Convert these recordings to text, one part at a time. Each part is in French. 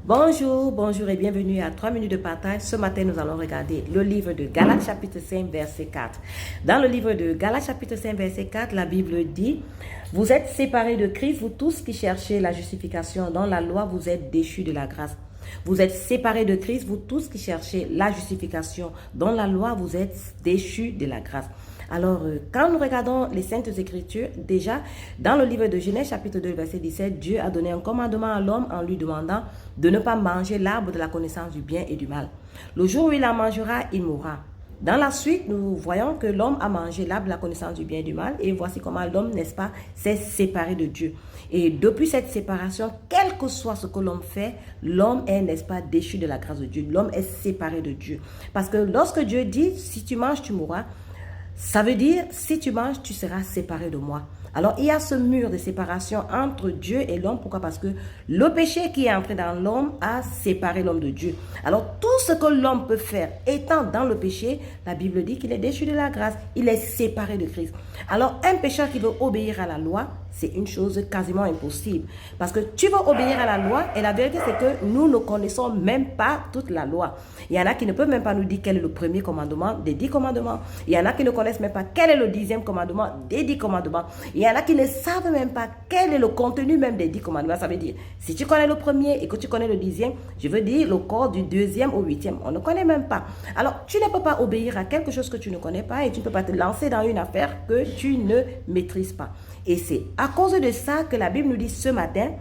Bonjour et bienvenue à 3 minutes de partage. Ce matin, nous allons regarder le livre de Galates chapitre 5 verset 4. Dans le livre de Galates chapitre 5 verset 4, la Bible dit: vous êtes séparés de Christ, vous tous qui cherchez la justification dans la loi, vous êtes déchus de la grâce. Vous êtes séparés de Christ, vous tous qui cherchez la justification dans la loi, vous êtes déchus de la grâce. Alors, quand nous regardons les Saintes Écritures, déjà, dans le livre de Genèse, chapitre 2, verset 17, Dieu a donné un commandement à l'homme en lui demandant de ne pas manger l'arbre de la connaissance du bien et du mal. Le jour où il en mangera, il mourra. Dans la suite, nous voyons que l'homme a mangé l'arbre de la connaissance du bien et du mal, et voici comment l'homme, n'est-ce pas, s'est séparé de Dieu. Et depuis cette séparation, quel que soit ce que l'homme fait, l'homme est, n'est-ce pas, déchu de la grâce de Dieu. L'homme est séparé de Dieu. Parce que lorsque Dieu dit, si tu manges, tu mourras, ça veut dire, si tu manges, tu seras séparé de moi. Alors, il y a ce mur de séparation entre Dieu et l'homme. Pourquoi? Parce que le péché qui est entré dans l'homme a séparé l'homme de Dieu. Alors, tout ce que l'homme peut faire étant dans le péché, la Bible dit qu'il est déchu de la grâce. Il est séparé de Christ. Alors, un pécheur qui veut obéir à la loi, c'est une chose quasiment impossible. Parce que tu veux obéir à la loi et la vérité, c'est que nous ne connaissons même pas toute la loi. Il y en a qui ne peuvent même pas nous dire quel est le premier commandement des 10 commandements. Il y en a qui ne connaissent même pas quel est le 10e commandement des 10 commandements. Il y en a qui ne savent même pas quel est le contenu même des 10 commandements. Ça veut dire, si tu connais le premier et que tu connais le 10e, je veux dire le corps du 2e au 8e. On ne connaît même pas. Alors, tu ne peux pas obéir à quelque chose que tu ne connais pas et tu ne peux pas te lancer dans une affaire que tu ne maîtrises pas. Et c'est à cause de ça que la Bible nous dit ce matin: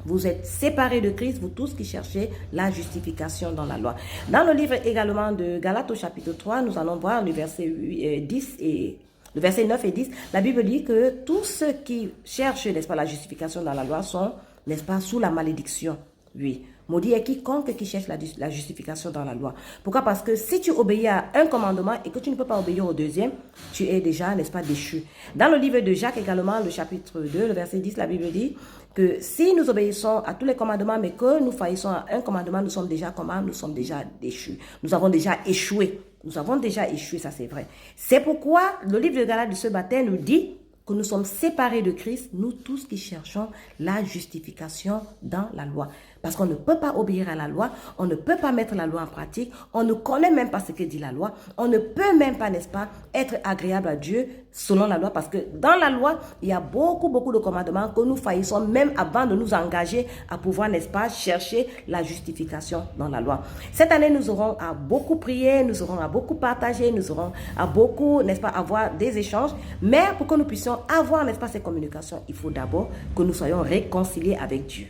vous êtes séparés de Christ, vous tous qui cherchez la justification dans la loi. Dans le livre également de Galates au chapitre 3, nous allons voir le verset 10 et le verset 9 et 10. La Bible dit que tous ceux qui cherchent, n'est-ce pas, la justification dans la loi sont, n'est-ce pas, sous la malédiction. Oui. Maudit est quiconque qui cherche la justification dans la loi. Pourquoi? Parce que si tu obéis à un commandement et que tu ne peux pas obéir au deuxième, tu es déjà, n'est-ce pas, déchu. Dans le livre de Jacques également, le chapitre 2, le verset 10, la Bible dit que si nous obéissons à tous les commandements, mais que nous faillissons à un commandement, nous sommes déjà comment? Nous sommes déjà déchus. Nous avons déjà échoué. Nous avons déjà échoué, ça c'est vrai. C'est pourquoi le livre de Galates de ce matin nous dit que nous sommes séparés de Christ, nous tous qui cherchons la justification dans la loi. Parce qu'on ne peut pas obéir à la loi, on ne peut pas mettre la loi en pratique, on ne connaît même pas ce que dit la loi, on ne peut même pas, n'est-ce pas, être agréable à Dieu selon la loi, parce que dans la loi, il y a beaucoup de commandements que nous faillissons même avant de nous engager à pouvoir, n'est-ce pas, chercher la justification dans la loi. Cette année, nous aurons à beaucoup prier, nous aurons à beaucoup partager, nous aurons à beaucoup, n'est-ce pas, avoir des échanges, mais pour que nous puissions avoir, n'est-ce pas, ces communications, il faut d'abord que nous soyons réconciliés avec Dieu.